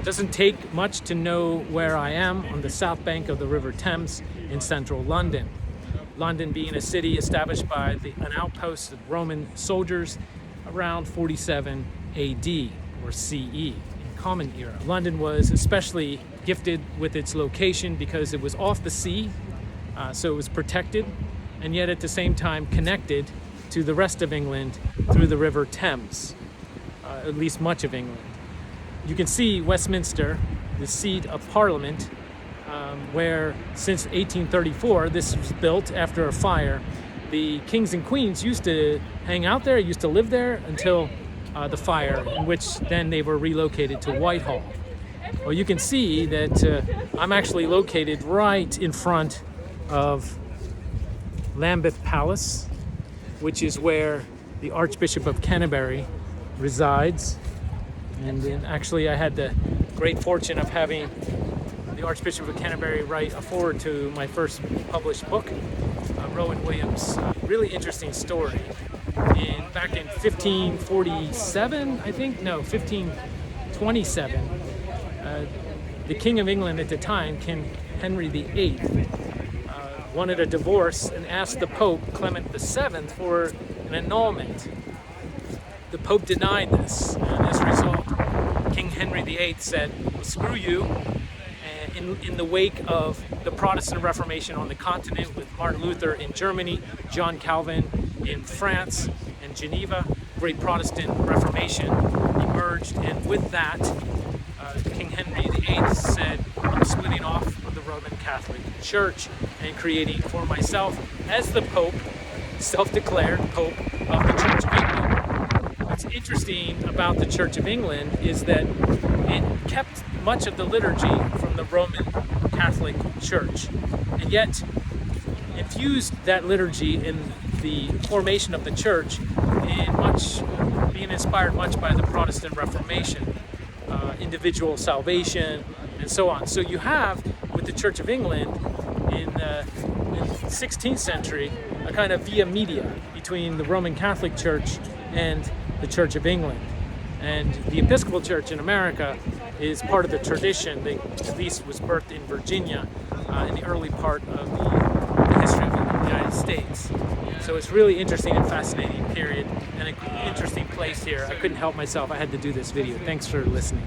Doesn't take much to know where I am, on the south bank of the River Thames in central London. London being a city established by an outpost of Roman soldiers around 47 AD or CE, in Common Era. London was especially gifted with its location because it was off the sea, so it was protected, and yet at the same time connected to the rest of England through the River Thames, at least much of England. You can see Westminster, the seat of Parliament, where since 1834, this was built after a fire. The kings and queens used to hang out there, used to live there until the fire, in which then they were relocated to Whitehall. Well, you can see that I'm actually located right in front of Lambeth Palace, which is where the Archbishop of Canterbury resides. And then actually I had the great fortune of having the Archbishop of Canterbury write a foreword to my first published book, Rowan Williams' really interesting story. Back in 1547, I think, no, 1527, the King of England at the time, King Henry VIII, wanted a divorce and asked the Pope, Clement VII, for an annulment. The Pope denied this, and as a result, King Henry VIII said, well, screw you. In the wake of the Protestant Reformation on the continent, with Martin Luther in Germany, John Calvin in France and Geneva, great Protestant Reformation emerged, and with that, King Henry VIII said, I'm splitting off of the Roman Catholic Church and creating for myself, as the Pope, self-declared Pope of the Church of England. What's interesting about the Church of England is that it kept much of the liturgy from the Roman Catholic Church, and yet infused that liturgy in the formation of the church, in much being inspired much by the Protestant Reformation, individual salvation, and so on. So you have, with the Church of England in the 16th century, a kind of via media between the Roman Catholic Church and the Church of England. And the Episcopal Church in America is part of the tradition that at least was birthed in Virginia in the early part of the history of the United States. So it's really interesting and fascinating period, and an interesting place here. I couldn't help myself. I had to do this video. Thanks for listening.